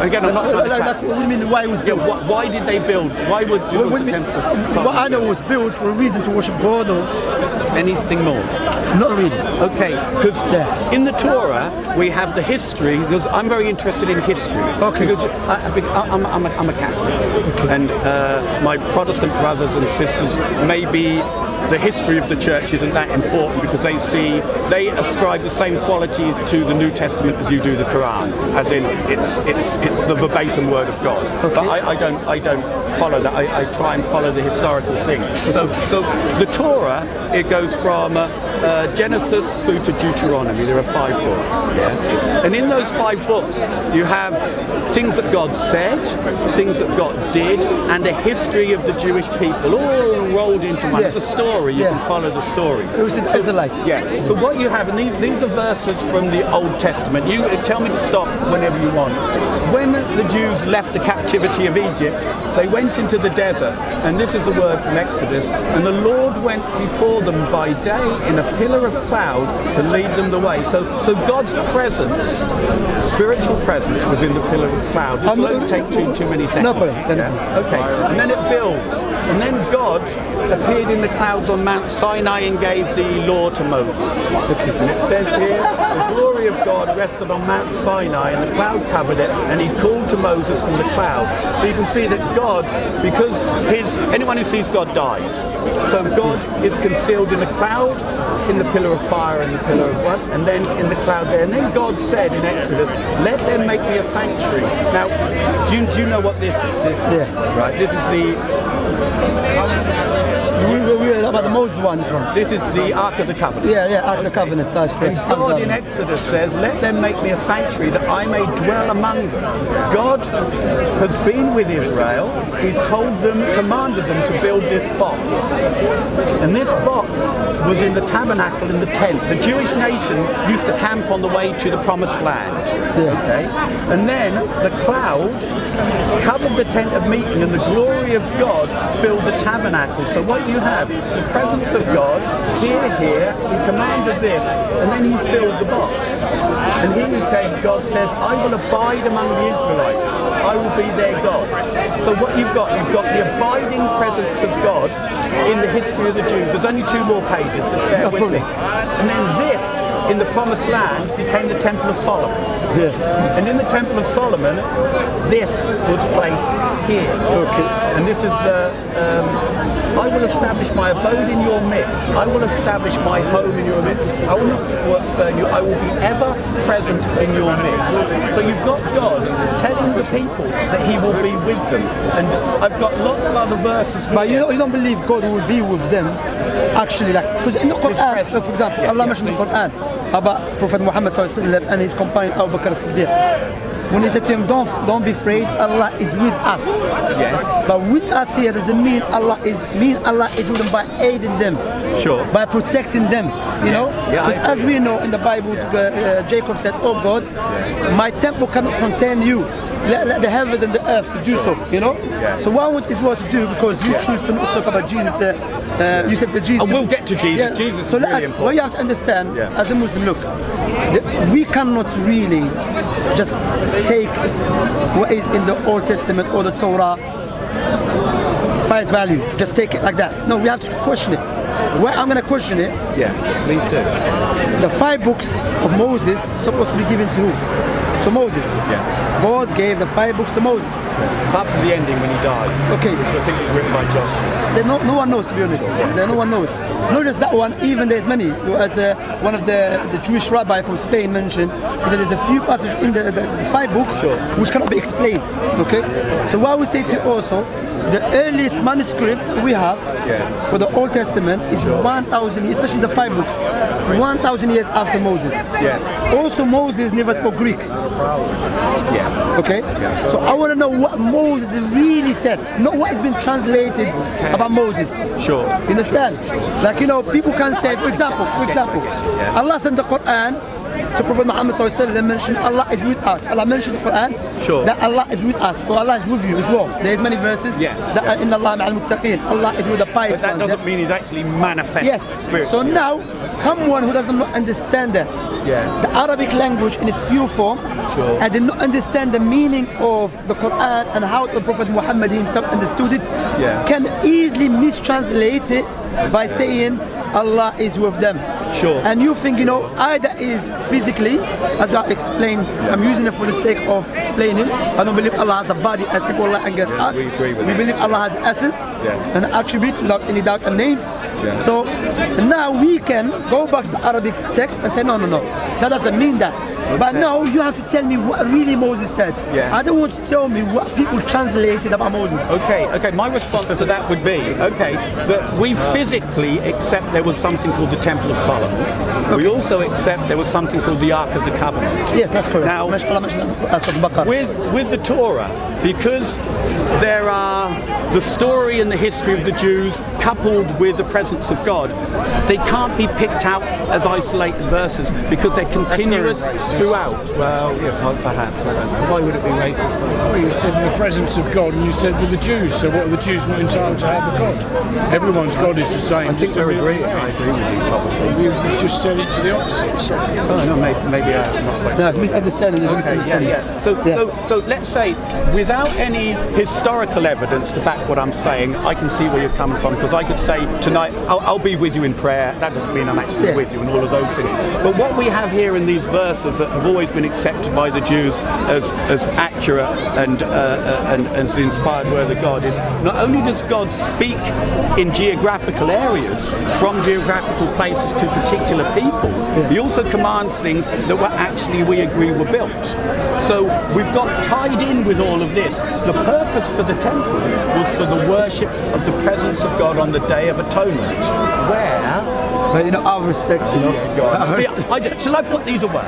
Again, I'm not trying to What do you mean, why it was built? why did they build? Why would the temple? What I know was built for a reason to worship God or anything more? not really. Okay, because in the Torah we have the history. Because I'm very interested in history. Okay. Because I'm a Catholic, and my Protestant brothers and sisters maybe. The history of the church isn't that important because they ascribe the same qualities to the New Testament as you do the Quran, as in it's the verbatim word of God. Okay. But I don't follow that. I try and follow the historical thing. So the Torah, it goes from Genesis through to Deuteronomy. There are 5 books. Yes, and in those 5 books you have things that God said, things that God did, and a history of the Jewish people all rolled into one. Yes. It's a story. You can follow the story. It was the Israelites. Yeah. So what you have, and these are verses from the Old Testament. You tell me to stop whenever you want. When the Jews left the captivity of Egypt, they went into the desert, and this is a word from Exodus. And the Lord went before them by day in a pillar of cloud to lead them the way. So God's presence, spiritual presence, was in the pillar of cloud. This won't take too many seconds. No problem. Yeah? Okay. And then it builds, and then God appeared in the clouds on Mount Sinai and gave the law to Moses. And it says here, the glory of God rested on Mount Sinai and the cloud covered it, and he called to Moses from the cloud. So you can see that God, because anyone who sees God dies. So God is concealed in the cloud, in the pillar of fire and the pillar of what? And then in the cloud there. And then God said in Exodus, let them make me a sanctuary. Now, do you know what this is? Yeah. Right, this is About the Moses one is wrong. This is the Ark of the Covenant. Yeah, Ark of the Covenant, that's correct. And God in Exodus says, let them make me a sanctuary that I may dwell among them. God has been with Israel. He's told them, commanded them to build this box. And this box was in the tabernacle, in the tent. The Jewish nation used to camp on the way to the promised land. Yeah. Okay? And then the cloud covered the tent of meeting, and the glory of God filled the tabernacle. So what you have, the presence of God, here, he commanded this, and then he filled the box. And here he's saying, God says, I will abide among the Israelites. I will be their God. So what you've got the abiding presence of God in the history of the Jews. There's only 2 more pages, just bear with me. And then this, in the promised land, became the Temple of Solomon. Yeah. And in the Temple of Solomon, this was placed here. Okay. And this is the, I will establish my abode in your midst. I will establish my home in your midst. I will not spurn you. I will be ever present in your midst. So you've got God telling the people that he will be with them. And I've got lots of other verses here. But you don't believe God will be with them, actually, like, because in the Quran, like, for example, Allah mentioned in the Quran about Prophet Muhammad and his companion Abu Bakr as-Siddiq. When he said to him, don't be afraid, Allah is with us. Yes. But with us here doesn't mean Allah is with them by aiding them. Sure. By protecting them, you know? Because as we know in the Bible, Jacob said, oh God, my temple cannot contain you. Let the heavens and the earth to do so, you know? Yeah. So what I want Israel to do, because you choose to talk about Jesus, you said that Jesus... And we'll get to Jesus. Yeah. Jesus so is really important. what you have to understand, as a Muslim, look, we cannot really just take what is in the Old Testament or the Torah face value, just take it like that. No, we have to question it. Where I'm going to question it, please do. The 5 books of Moses supposed to be given to who? To Moses. God gave the 5 books to Moses. Apart from the ending when he died. Okay. Which I think was written by Joshua. No one knows, to be honest. No one knows. Not just that one, even there's many. As one of the Jewish rabbi from Spain mentioned, he said there's a few passages in the 5 books which cannot be explained. Okay? So what I would say to you also, the earliest manuscript we have for the Old Testament is 1,000 years, especially the 5 books, 1,000 years after Moses. Also, Moses never spoke Greek. Okay? So I want to know what Moses really said, not what has been translated about Moses. Sure. You understand? Like, you know, people can say, for example, Allah sent the Quran to Prophet Muhammad mentioned Allah is with us. Allah mentioned in the Quran that Allah is with us, or Allah is with you as well. There's many verses that in Allah ma'al muttaqin, Allah is with the pious But that doesn't mean He's actually manifest. Yes. So now, someone who doesn't understand the Arabic language in its pure form, and did not understand the meaning of the Quran and how the Prophet Muhammad himself understood it, can easily mistranslate it by saying Allah is with them. And you think, either is physically, as I explained, I'm using it for the sake of explaining. I don't believe Allah has a body as people like against us. We believe Allah has essence and attributes without any doubt and names. So now we can go back to the Arabic text and say, no, that doesn't mean that. But now you have to tell me what really Moses said. I don't want to tell me what people translated about Moses. Okay. My response to that would be, that we physically accept there was something called the Temple of Solomon. We also accept there was something called the Ark of the Covenant. Yes, that's correct. Now, with the Torah, because there are the story and the history of the Jews coupled with the presence of God, they can't be picked out as isolated verses because they're continuous throughout. Well, perhaps, I don't know. Why would it be racist? Well, you said in the presence of God and you said with the Jews, so what are the Jews not entitled to have a God? Everyone's God is the same. I think I agree with you, probably. You just said it to the opposite. So. Oh, no, maybe I'm not quite. No, it's misunderstanding. So let's say, without any historical evidence to back what I'm saying, I can see where you're coming from, because I could say tonight, I'll be with you in prayer. That doesn't mean I'm actually with you and all of those things. But what we have here in these verses that have always been accepted by the Jews as accurate and as the inspired word of God is, not only does God speak in geographical areas, from geographical places to particular people, He also commands things that we agree were built. So we've got tied in with all of this. The purpose for the temple was for the worship of the presence of God on the Day of Atonement, where... But our respect, Shall I put these away?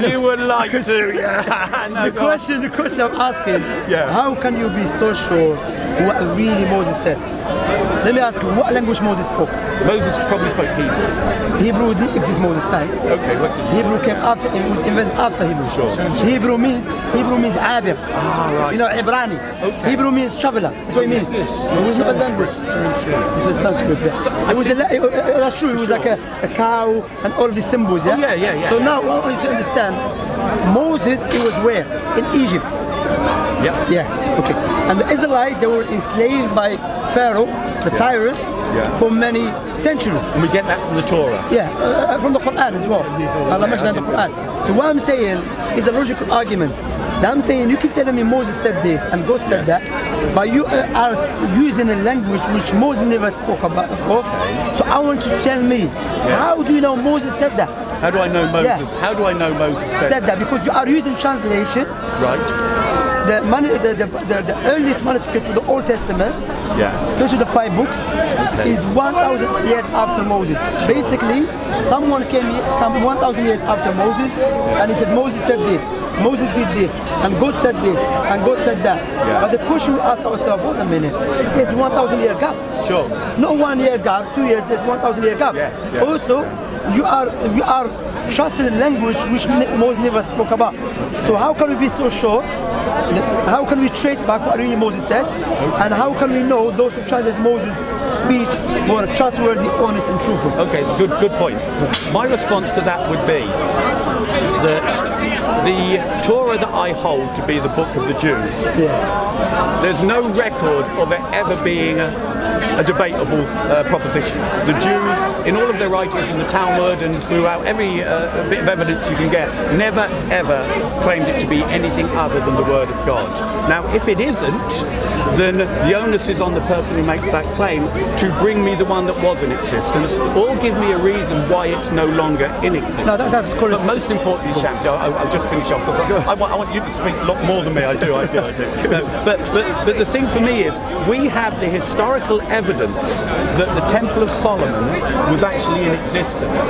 You would like to, the question I'm asking, how can you be so sure what really Moses said? Let me ask you, what language Moses spoke? Moses probably spoke Hebrew. Hebrew didn't exist Moses' time. Okay, what did Hebrew came after, it was invented after Hebrew. Hebrew means Abir. Right. Ibrani. Okay. Hebrew means traveler. That's what it means. It was not a language. It's Sanskrit. That's true. It was like a cow and all of these symbols. Yeah. So now I want you to understand. Moses, it was where? In Egypt. Yeah. Okay. And the Israelites, they were enslaved by Pharaoh, the tyrant, for many centuries. And we get that from the Torah. From the Quran as well. Allah mentioned the Quran. So what I'm saying is a logical argument. That I'm saying you keep telling me Moses said this and God said that, but you are using a language which Moses never spoke about of. So I want you to tell me, how do you know Moses said that? How do I know Moses? How do I know Moses said that? Because you are using translation. Right. The earliest manuscript for the Old Testament, especially the 5 books, is 1,000 years after Moses. Basically, someone came 1,000 years after Moses, and he said, Moses said this, Moses did this, and God said this, and God said that. But the question we ask ourselves, wait a minute, there's 1,000 year gap. Sure. Not 1 year gap, 2 years, there's 1,000 year gap. Also, you are trusting a language which Moses never spoke about. So how can we be so sure? How can we trace back what really Moses said? And how can we know those who translate Moses' speech were trustworthy, honest, and truthful? Okay, good point. My response to that would be that the Torah that I hold to be the book of the Jews, there's no record of it ever being a debatable proposition. The Jews, in all of their writings in the Talmud and throughout every bit of evidence you can get, never ever claimed it to be anything other than the Word of God. Now, if it isn't, then the onus is on the person who makes that claim to bring me the one that was in existence, or give me a reason why it's no longer in existence. No, that's correct. But most importantly, Shamsi, I'll just finish off because I want you to speak a lot more than me. I do. No, but the thing for me is we have the historical evidence that the Temple of Solomon was actually in existence,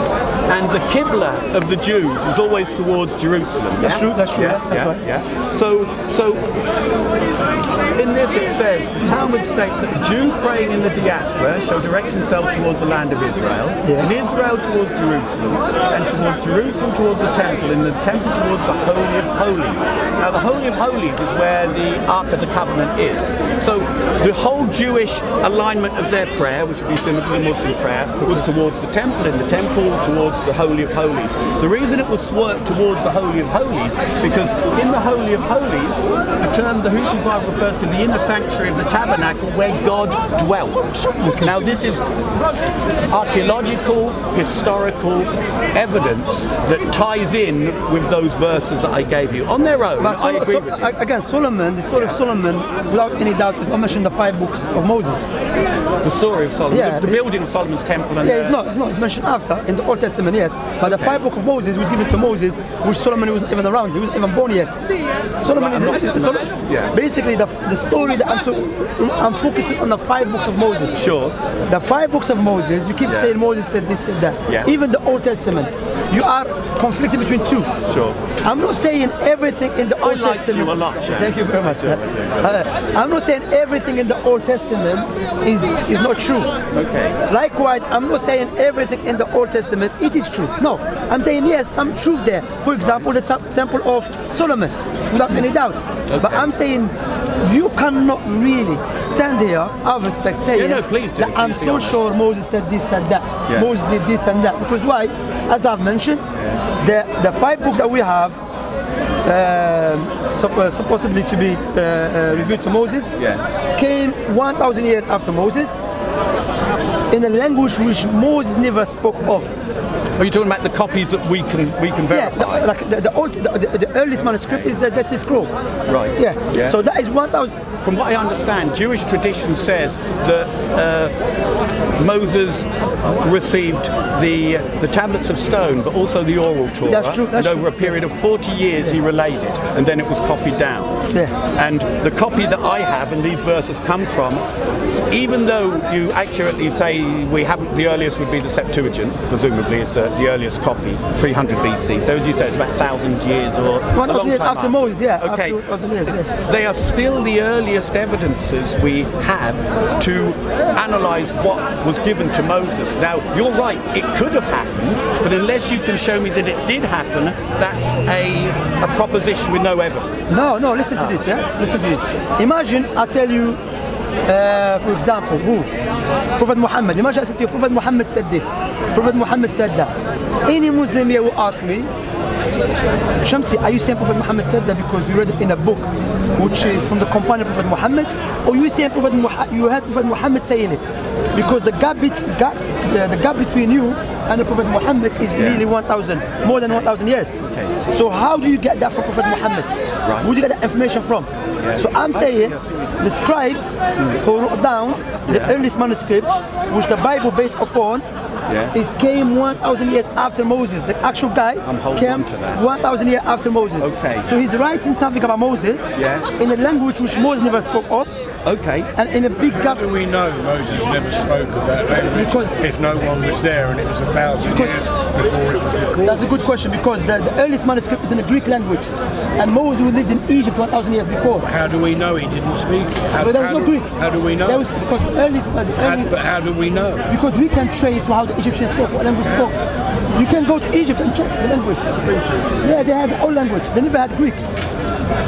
and the Qibla of the Jews was always towards Jerusalem. That's true. That's right. Yeah. So in this it says, the Talmud states that the Jew praying in the diaspora shall direct himself towards the land of Israel, in Israel towards Jerusalem, and towards Jerusalem towards the temple, and the temple towards the Holy of Holies. Now the Holy of Holies is where the Ark of the Covenant is. So the whole Jewish alignment of their prayer, which would be similar to the Muslim prayer, was towards the temple, and the temple towards the Holy of Holies. The reason it was towards the Holy of Holies, because in the Holy of Holies, the term the Hebrew Bible refers to the inner sanctuary of the tabernacle where God dwelt. Now this is archaeological, historical evidence that ties in with those verses that I gave you. On their own, I agree with you. Again, Solomon, the story of Solomon, without any doubt, is not mentioned in the 5 books of Moses. The story of Solomon, Yeah, the building of Solomon's temple. And it's not. It's mentioned after in the Old Testament, yes. But the 5 book of Moses was given to Moses, which Solomon was not even around. He wasn't even born yet. Solomon basically the story that I'm focusing on the 5 books of Moses. Sure. The 5 books of Moses, you keep saying Moses said this, said that. Yeah. Even the Old Testament, you are conflicted between 2. Sure. I'm not saying everything in the Old Testament. You a lot, Shane. Thank you very much. I'm not saying everything in the Old Testament is not true. Okay. Likewise, I'm not saying everything in the Old Testament it is true. No, I'm saying yes, some truth there. For example, the Temple of Solomon, without any doubt. Okay. But I'm saying you cannot really stand here, out of respect, saying please do. that I'm so sure Moses said this and that. Yeah. Moses did this and that. Because why? As I've mentioned, the 5 books that we have supposedly to be revealed to Moses came 1,000 years after Moses in a language which Moses never spoke of. Are you talking about the copies that we can verify? Yeah, the earliest manuscript is the Dead Sea Scroll. Right. Yeah. So that is 1,000. From what I understand, Jewish tradition says that Moses received the tablets of stone, but also the oral Torah. That's true. And over a period of 40 years, he relayed it, and then it was copied down. Yeah. And the copy that I have, and these verses come from, even though you accurately say we haven't, the earliest would be the Septuagint, presumably it's the earliest copy, 300 BC. So as you say, it's about 1,000 years or 1,000 years after Moses. Yeah. Okay. 1,000 years. Yeah. They are still the earliest evidences we have to analyse what was given to Moses. Now, you're right, it could have happened, but unless you can show me that it did happen, that's a proposition with no evidence. No, listen to this, yeah? Listen to this. Imagine I tell you, for example, who? Prophet Muhammad. Imagine I said to you, Prophet Muhammad said this. Prophet Muhammad said that. Any Muslim here will ask me, Shamsi, are you saying Prophet Muhammad said that because you read it in a book which is from the companion of Prophet Muhammad, or you saying you heard Prophet Muhammad saying it? Because the gap between you and the Prophet Muhammad is really more than 1,000 years. Okay. So how do you get that from Prophet Muhammad? Right. Where do you get that information from? Yeah. So I'm saying the scribes who wrote down the earliest manuscript, which the Bible based upon, is came 1,000 years after Moses. The actual guy came 1,000 years after Moses. Okay. So he's writing something about Moses in a language which Moses never spoke of. Okay. And in a big gap. How do we know Moses never spoke of that language if no one was there and it was 1,000 years before it was recorded? That's a good question, because the earliest manuscript is in the Greek language, and Moses who lived in Egypt 1,000 years before. How do we know he didn't speak? But there was no Greek. How do we know? Because But how do we know? Because we can trace how the Egyptians spoke, what language spoke. You can go to Egypt and check the language. Yeah, they had old language. They never had Greek.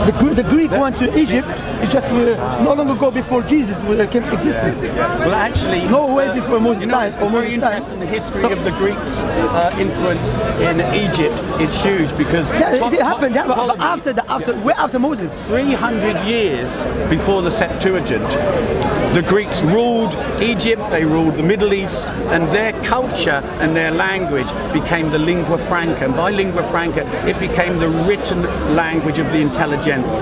The Greek went to Egypt. It just no longer go before Jesus came to existence. Well, actually, no way before Moses' time. It's very interesting. The history of the Greeks' influence in Egypt is huge because it happened after Moses. 300 years before the Septuagint, the Greeks ruled Egypt. They ruled the Middle East, and their culture and their language became the lingua franca. And by lingua franca, it became the written language of the intelligence. intelligence.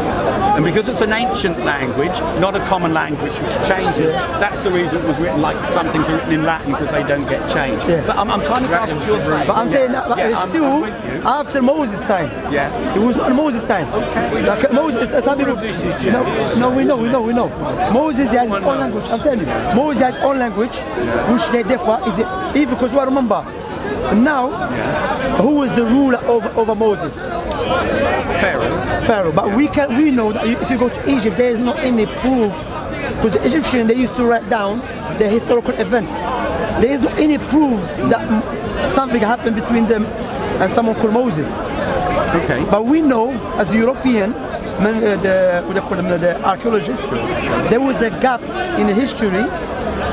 And because it's an ancient language, not a common language which changes, that's the reason it was written like some things are written in Latin because they don't get changed. Yeah. But I'm trying to grasp what you're saying. But I'm saying that it's still with you. after Moses' time. Yeah. It was not Moses' time. Okay. Like Moses, some people. This is just No, we know. Moses had his own language. I'm telling you, Moses had own language, which they differ. Is it even because we remember now who was the ruler over Moses? Pharaoh. But we know that if you go to Egypt, there is not any proofs because the Egyptians they used to write down the historical events. There is not any proofs that something happened between them and someone called Moses. Okay. But we know, as European, the archaeologists, there was a gap in history.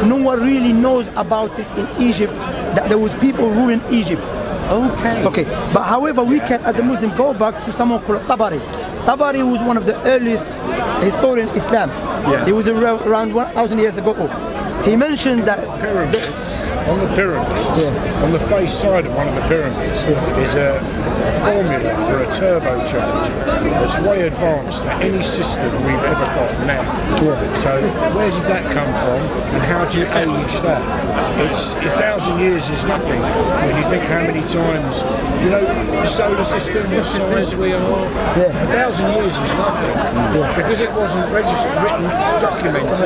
No one really knows about it in Egypt, that there was people ruling Egypt. Okay. But however, we can, as a Muslim, go back to someone called Tabari. Tabari was one of the earliest historians in Islam. Yeah. He was around 1,000 years ago. He mentioned that on the pyramids, on the face side of one of the pyramids, is a formula for a turbocharger that's way advanced to any system we've ever got now. So where did that come from, and how do you age that? It's 1,000 years is nothing when you think how many times, you know, the solar system, what size we are. 1,000 years is nothing because it wasn't registered, written, documented.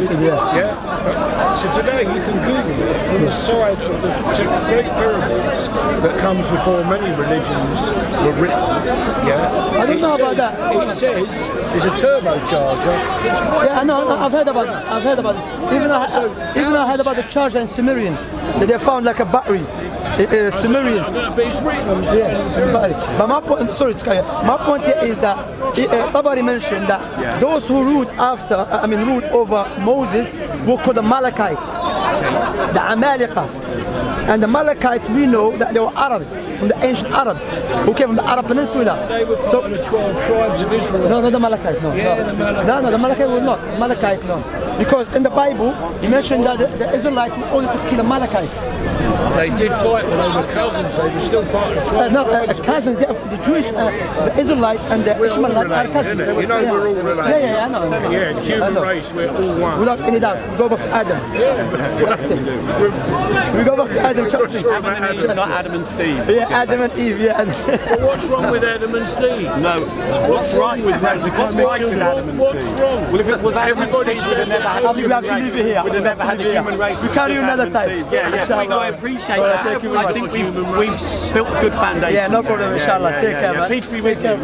So today you can Google it on the side of the Great Pyramids that comes before many religions were written. I don't know about that. It says there's a turbocharger. It's I know. I've heard about this. Even I heard about the charger in Sumerians that they found like a battery. Sumerians. But it's written on the side of the pyramid. But my point, sorry, my point here is that Tabari mentioned that those who ruled ruled over Moses were called the Amalekites, the Amalekah. And the Amalekites, we know that they were Arabs, from the ancient Arabs, who came from the Arab Peninsula. They were part of the 12 tribes of Israel. No, not the Amalekites, no. The Amalekites were not. Amalekites, no. Because in the Bible, he mentioned that the Israelites were ordered to kill the Amalekites. They did fight when they were cousins. They were still part of the 12 tribes. Cousins, the Jewish, the Israelites and the Ishmaelites are cousins. You know we're all related. Yeah, I know. Yeah, the human race, we're all one. Without any doubt, we go back to Adam. That's it. We go back to Adam, trust me. Not Adam and Steve. Yeah, Adam and Eve, yeah. But what's wrong with Adam and Steve? No. What's right with Adam and What's Steve? wrong? Well, if it was Adam and Steve, we'd have never had the human race. We'd have never had the human race. We carry you another time. I appreciate that. I think we've built good foundations. Yeah, no problem, inshallah. Take care, man. Peace be with you.